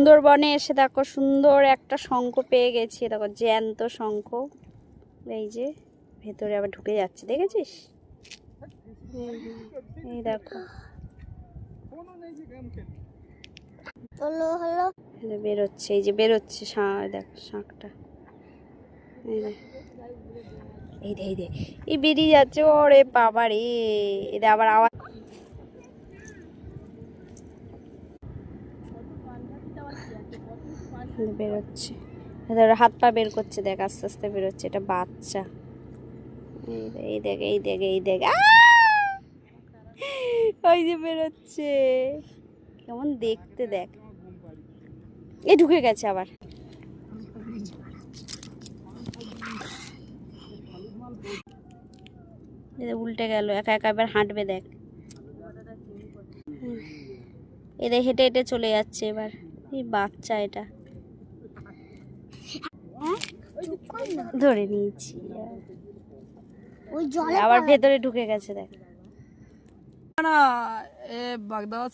সুন্দরবনে এসে দেখো সুন্দর একটা শঙ্খ পেয়ে গেছি, দেখো জ্যান্ত শঙ্খ। এই যে ভেতরে আবার ঢুকে যাচ্ছে, দেখেছিস? এই দেখো বেরোচ্ছে, এই যে বেরোচ্ছে, দেখো শাঁখটা, এই বেরিয়ে যাচ্ছে। ওরে বাবা রে, এটা আবার আওয়াজ বেরোচ্ছে, হাত পা বের করছে, দেখ আস্তে আস্তে বেরোচ্ছে। এটা বাচ্চা। এই দেখ এই দেখ এই দেখ, ওই যে বেরোচ্ছে, কেমন দেখতে দেখ। এই ঢুকে গেছে আবার। উল্টে গেল, একা একা এবার হাঁটবে, দেখ। এদের হেঁটে হেঁটে চলে যাচ্ছে এবার। এই বাচ্চা, এটা ধরে নিয়েছি, আবার ভেতরে ঢুকে গেছে, দেখ। না এ বাগদা আছে।